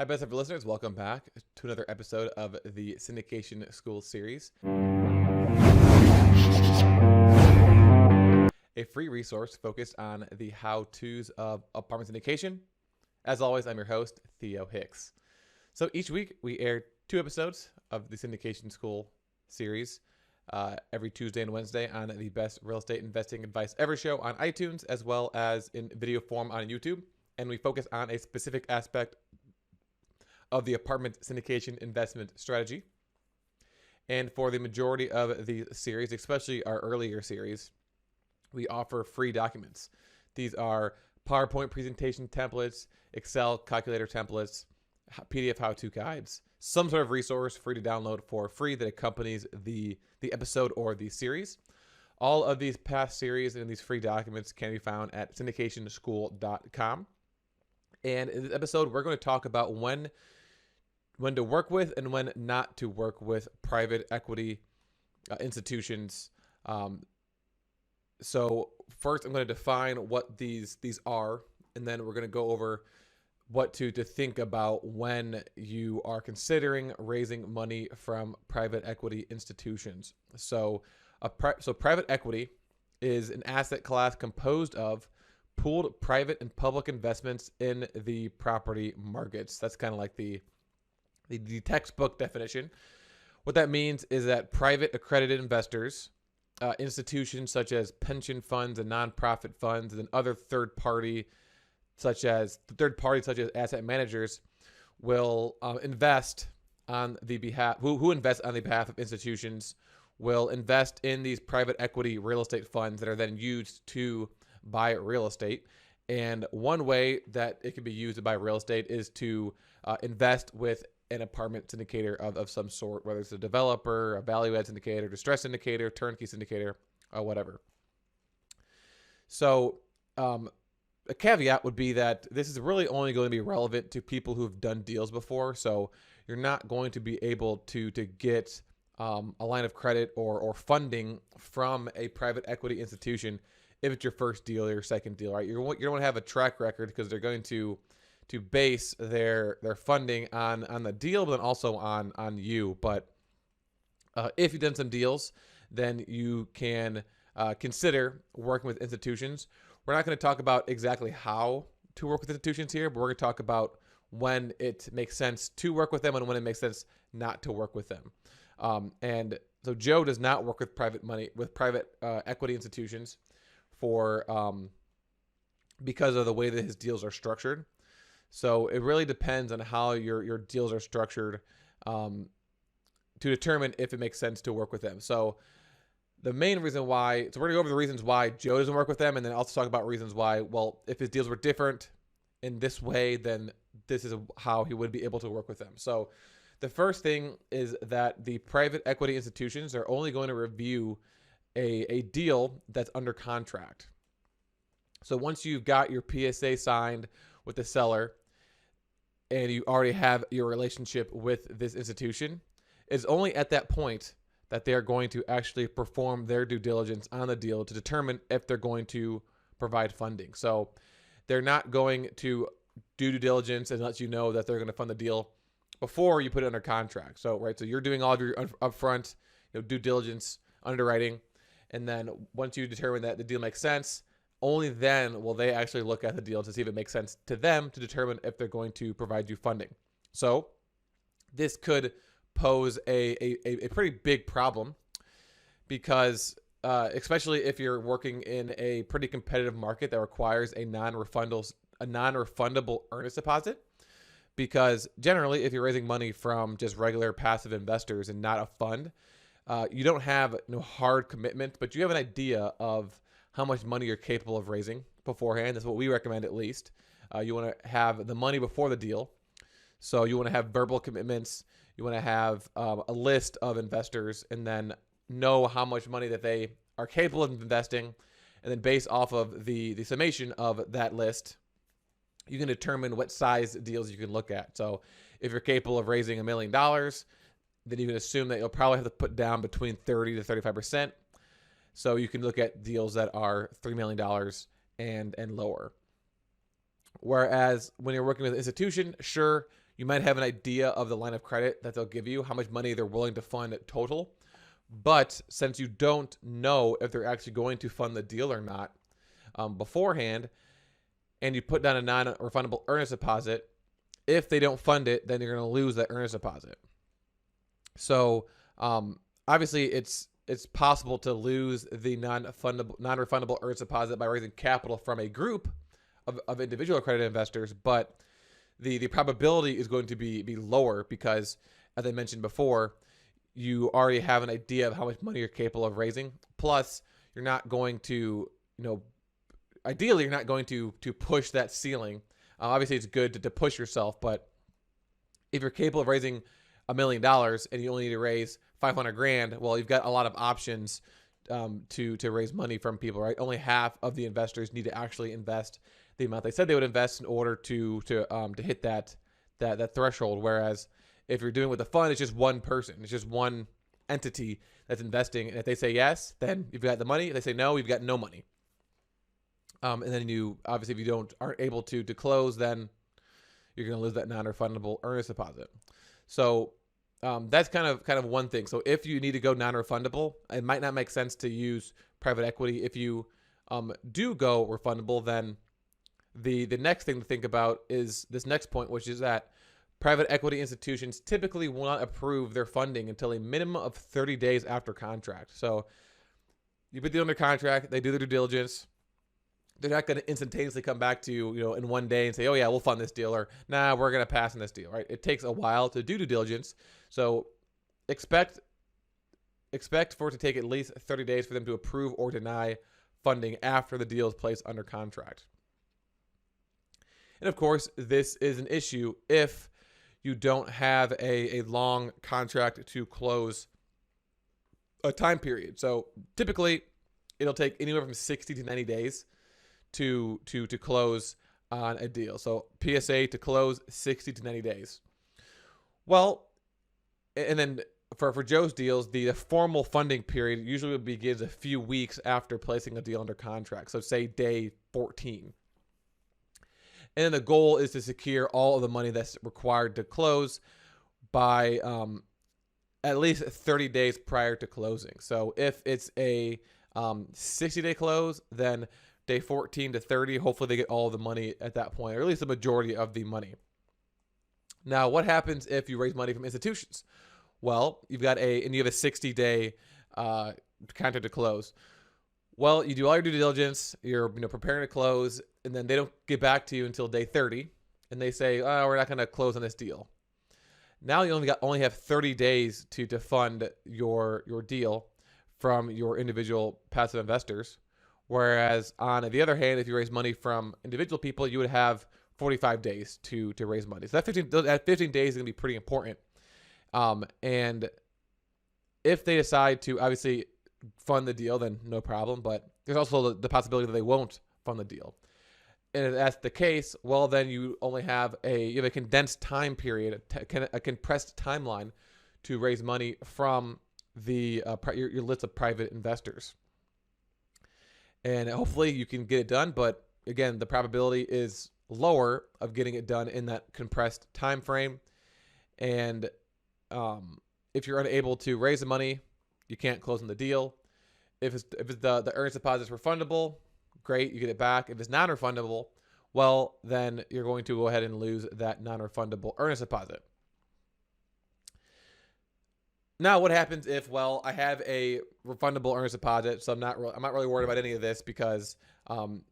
Hi, best ever listeners. Welcome back to another episode of the Syndication School series, a free resource focused on the how-tos of apartment syndication. As always, I'm your host, Theo Hicks. So each week we air 2 episodes of the Syndication School series every Tuesday and Wednesday on the best real estate investing advice ever show on iTunes, as well as in video form on YouTube. And we focus on a specific aspect of the apartment syndication investment strategy. And for the majority of the series, especially our earlier series, we offer free documents. These are PowerPoint presentation templates, Excel calculator templates, PDF how-to guides, some sort of resource free to download for free that accompanies the episode or the series. All of these past series and these free documents can be found at syndicationschool.com. And in this episode, we're going to talk about when to work with and when not to work with private equity institutions. So first, I'm going to define what these are, and then we're going to go over what to think about when you are considering raising money from private equity institutions. So private equity is an asset class composed of pooled private and public investments in the property markets. That's kind of like the textbook definition. What that means is that private accredited investors, institutions such as pension funds and nonprofit funds, and other third party such as asset managers will invest on the behalf who invest on the behalf of institutions will invest in these private equity real estate funds that are then used to buy real estate. And one way that it can be used to buy real estate is to invest with an apartment syndicator of some sort, whether it's a developer, a value add syndicator, distress syndicator, turnkey syndicator, or whatever. So a caveat would be that this is really only going to be relevant to people who've done deals before. So you're not going to be able to get a line of credit or funding from a private equity institution if it's your first deal or your second deal, right? You don't want to have a track record because they're going to base their funding on the deal, but then also on you. But if you've done some deals, then you can consider working with institutions. We're not going to talk about exactly how to work with institutions here, but we're going to talk about when it makes sense to work with them and when it makes sense not to work with them. And so Joe does not work with private equity institutions because of the way that his deals are structured. So it really depends on how your deals are structured to determine if it makes sense to work with them. So the main reason why, so we're going to go over the reasons why Joe doesn't work with them, and then also talk about reasons why, well, if his deals were different in this way, then this is how he would be able to work with them. So the first thing is that the private equity institutions are only going to review a deal that's under contract. So once you've got your PSA signed with the seller and you already have your relationship with this institution, it's only at that point that they are going to actually perform their due diligence on the deal to determine if they're going to provide funding. So they're not going to do due diligence and let you know that they're going to fund the deal before you put it under contract. So you're doing all of your upfront due diligence, underwriting, and then once you determine that the deal makes sense, only then will they actually look at the deal to see if it makes sense to them to determine if they're going to provide you funding. So this could pose a pretty big problem because especially if you're working in a pretty competitive market that requires a non-refundable earnest deposit. Because generally, if you're raising money from just regular passive investors and not a fund, you don't have no hard commitment, but you have an idea of how much money you're capable of raising beforehand. That's what we recommend at least. You want to have the money before the deal. So you want to have verbal commitments. You want to have a list of investors and then know how much money that they are capable of investing. And then based off of the summation of that list, you can determine what size deals you can look at. So if you're capable of raising $1 million, then you can assume that you'll probably have to put down between 30 to 35%. So you can look at deals that are $3 million and lower. Whereas when you're working with an institution, sure, You might have an idea of the line of credit that they'll give you, how much money they're willing to fund total. But since you don't know if they're actually going to fund the deal or not beforehand, and you put down a non-refundable earnest deposit, if they don't fund it, then you're going to lose that earnest deposit. So obviously, it's possible to lose the non-refundable earnest deposit by raising capital from a group of individual accredited investors, but the probability is going to be lower because, as I mentioned before, you already have an idea of how much money you're capable of raising. Plus, you're not going to, ideally, you're not going to push that ceiling. Obviously, it's good to push yourself, but if you're capable of raising $1 million and you only need to raise 500 grand, well, you've got a lot of options to raise money from people, right? Only half of the investors need to actually invest the amount they said they would invest in order to hit that threshold. Whereas if you're doing with a fund, it's just one person, it's just one entity that's investing, and if they say yes, then you've got the money. If they say no, you've got no money. And then you obviously, if you aren't able to close, then you're going to lose that non-refundable earnest deposit. So that's kind of one thing. So if you need to go non-refundable, it might not make sense to use private equity. If you do go refundable, then the next thing to think about is this next point, which is that private equity institutions typically will not approve their funding until a minimum of 30 days after contract. So you put the deal under contract, they do their due diligence. They're not going to instantaneously come back to you, in one day and say, oh yeah, we'll fund this deal, or nah, we're going to pass on this deal, right? It takes a while to do due diligence. So expect for it to take at least 30 days for them to approve or deny funding after the deal is placed under contract. And of course, this is an issue if you don't have a long contract to close a time period. So typically, it'll take anywhere from 60 to 90 days to close on a deal. So PSA to close 60 to 90 days. Well, and then for Joe's deals, the formal funding period usually begins a few weeks after placing a deal under contract. So say day 14. And then the goal is to secure all of the money that's required to close by at least 30 days prior to closing. So if it's a 60-day close, then day 14 to 30, hopefully they get all of the money at that point, or at least the majority of the money. Now, what happens if you raise money from institutions? Well, you have a 60-day contract to close. Well, you do all your due diligence, you're preparing to close, and then they don't get back to you until day 30, and they say, oh, we're not going to close on this deal. Now you only have 30 days to fund your deal from your individual passive investors. Whereas on the other hand, if you raise money from individual people, you would have 45 days to raise money. So that 15 days is going to be pretty important. And if they decide to obviously fund the deal, then no problem. But there's also the possibility that they won't fund the deal. And if that's the case, well, then you only have a condensed time period, a compressed timeline to raise money from your list of private investors. And hopefully you can get it done. But again, the probability is lower of getting it done in that compressed time frame. And if you're unable to raise the money, you can't close on the deal. If the earnest deposit is refundable, great, you get it back. If it's non-refundable, well, then you're going to go ahead and lose that non-refundable earnest deposit. Now, what happens if, well, I have a refundable earnest deposit, so I'm not really worried about any of this because,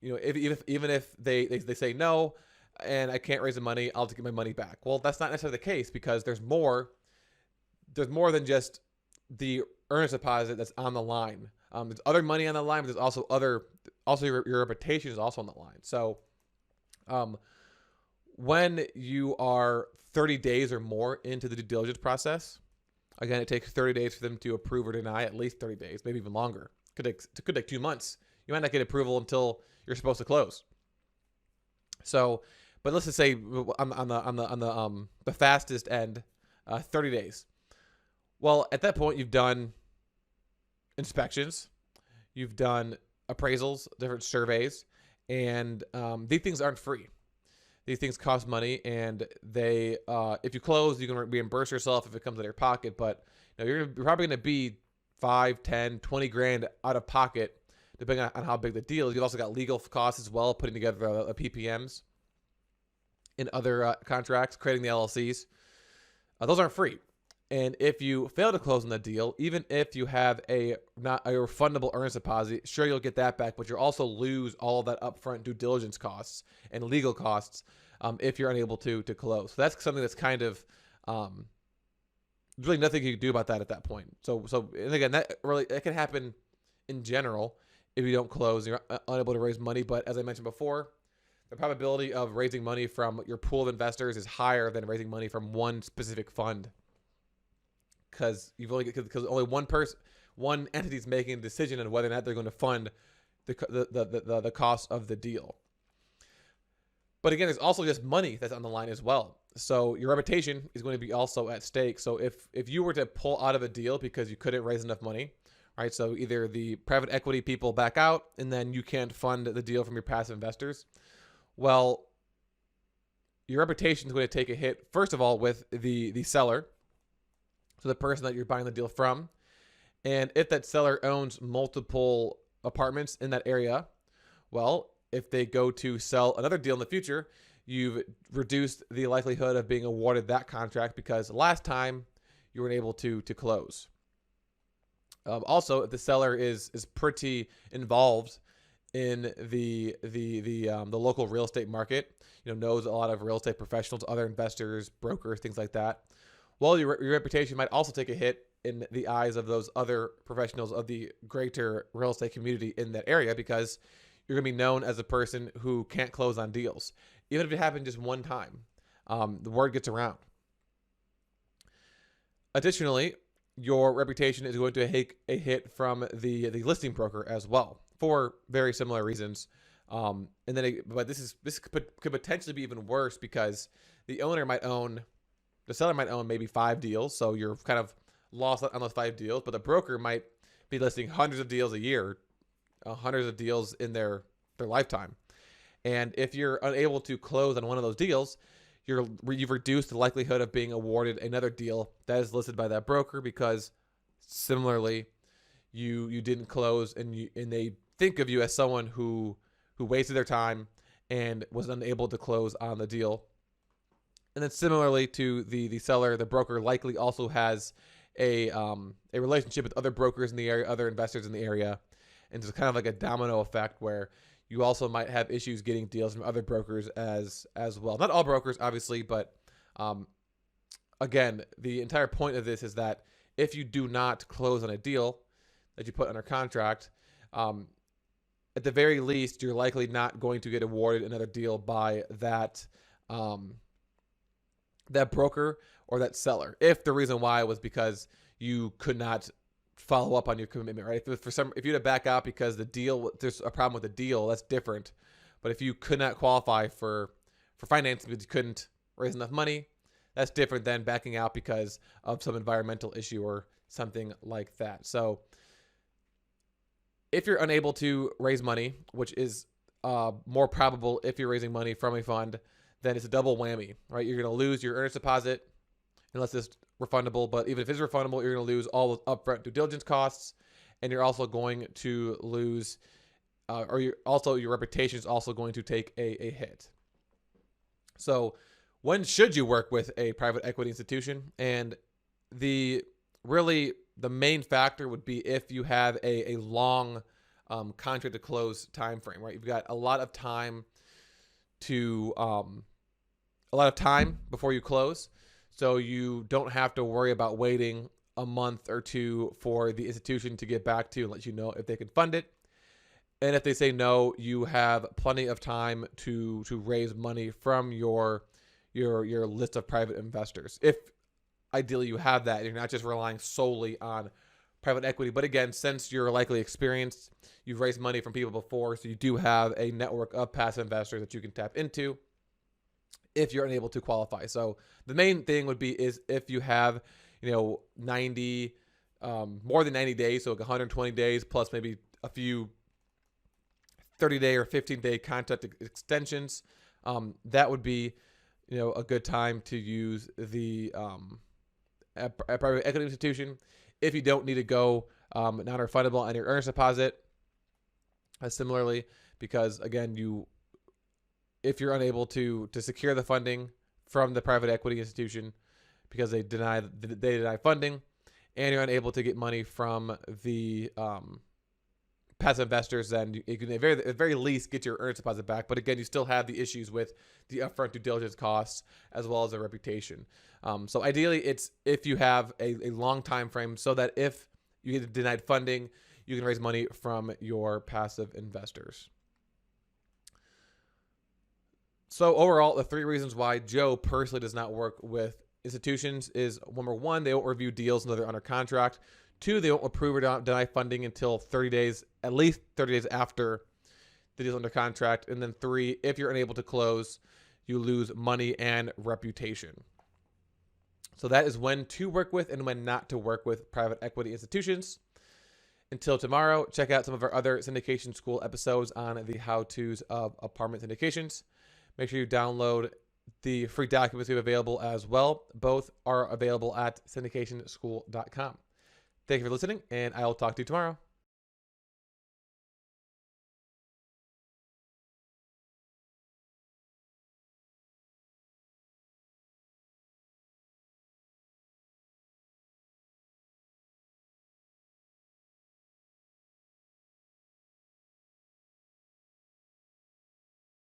even if they say no and I can't raise the money, I'll just get my money back. Well, that's not necessarily the case because there's more than just the earnest deposit that's on the line. There's other money on the line, but there's also your reputation is also on the line. So, when you are 30 days or more into the due diligence process, again, it takes 30 days for them to approve or deny, at least 30 days, maybe even longer. Could take 2 months. You might not get approval until you're supposed to close. So, but let's just say on the fastest end, 30 days. Well, at that point, you've done inspections, you've done appraisals, different surveys, and these things aren't free. these things cost money, and they, if you close, you can reimburse yourself if it comes out of your pocket. But you're probably going to be 5, 10, 20 grand out of pocket, depending on how big the deal is. You've also got legal costs as well, putting together the PPMs in other contracts, creating the LLCs. Those aren't free. And if you fail to close on the deal, even if you have not a refundable earnest deposit, sure, you'll get that back, but you'll also lose all of that upfront due diligence costs and legal costs if you're unable to close. So that's something that's kind of really nothing you can do about that at that point. So and again, that can happen in general if you don't close and you're unable to raise money. But as I mentioned before, the probability of raising money from your pool of investors is higher than raising money from one specific fund, because only one entity is making a decision on whether or not they're going to fund the cost of the deal. But again, there's also just money that's on the line as well. So your reputation is going to be also at stake. So if you were to pull out of a deal because you couldn't raise enough money, right? So either the private equity people back out and then you can't fund the deal from your passive investors. Well, your reputation is going to take a hit, first of all, with the seller. So the person that you're buying the deal from. And if that seller owns multiple apartments in that area, well, if they go to sell another deal in the future, you've reduced the likelihood of being awarded that contract because last time you weren't able to close. Also, if the seller is pretty involved in the local real estate market, knows a lot of real estate professionals, other investors, brokers, things like that, well, your reputation might also take a hit in the eyes of those other professionals of the greater real estate community in that area, because you're going to be known as a person who can't close on deals. Even if it happened just one time, the word gets around. Additionally, your reputation is going to take a hit from the listing broker as well, for very similar reasons. But this could potentially be even worse, because the seller might own maybe 5 deals, so you're kind of lost on those 5 deals. But the broker might be listing hundreds of deals a year, hundreds of deals in their lifetime. And if you're unable to close on one of those deals, you've reduced the likelihood of being awarded another deal that is listed by that broker, because similarly, you didn't close, and they think of you as someone who wasted their time and was unable to close on the deal. And then similarly to the seller, the broker likely also has a relationship with other brokers in the area, other investors in the area. And it's kind of like a domino effect where you also might have issues getting deals from other brokers as well. Not all brokers, obviously, but again, the entire point of this is that if you do not close on a deal that you put under contract, at the very least, you're likely not going to get awarded another deal by that broker or that seller, if the reason why was because you could not follow up on your commitment, right? If you had to back out because there's a problem with the deal, that's different. But if you could not qualify for financing because you couldn't raise enough money, that's different than backing out because of some environmental issue or something like that. So if you're unable to raise money, which is more probable if you're raising money from a fund, then it's a double whammy, right? You're going to lose your earnest deposit unless it's refundable. But even if it's refundable, you're going to lose all the upfront due diligence costs, and you're also going to lose, your reputation is also going to take a hit. So when should you work with a private equity institution? And the main factor would be if you have a long contract to close time frame, right? You've got a lot of time before you close, so you don't have to worry about waiting a month or two for the institution to get back to you and let you know if they can fund it. And if they say no, you have plenty of time to raise money from your list of private investors. If ideally you have that, you're not just relying solely on private equity. But again, since you're likely experienced, you've raised money from people before, so you do have a network of passive investors that you can tap into if you're unable to qualify. So the main thing would be is if you have, 90, more than 90 days, so like 120 days plus maybe a few 30-day or 15-day contract extensions, that would be, a good time to use the a private equity institution. If you don't need to go non-refundable on your earnest deposit, similarly, because again, if you're unable to secure the funding from the private equity institution because they deny funding, and you're unable to get money from the passive investors, then you can at very least get your earnest deposit back. But again, you still have the issues with the upfront due diligence costs as well as the reputation. So ideally, it's if you have a long time frame, so that if you get denied funding, you can raise money from your passive investors. So overall, the 3 reasons why Joe personally does not work with institutions is, number 1, they won't review deals until they're under contract. 2, they won't approve or deny funding until at least 30 days after the deal's under contract. And then 3, if you're unable to close, you lose money and reputation. So that is when to work with and when not to work with private equity institutions. Until tomorrow, check out some of our other syndication school episodes on the how-tos of apartment syndications. Make sure you download the free documents we have available as well. Both are available at syndicationschool.com. Thank you for listening, and I will talk to you tomorrow.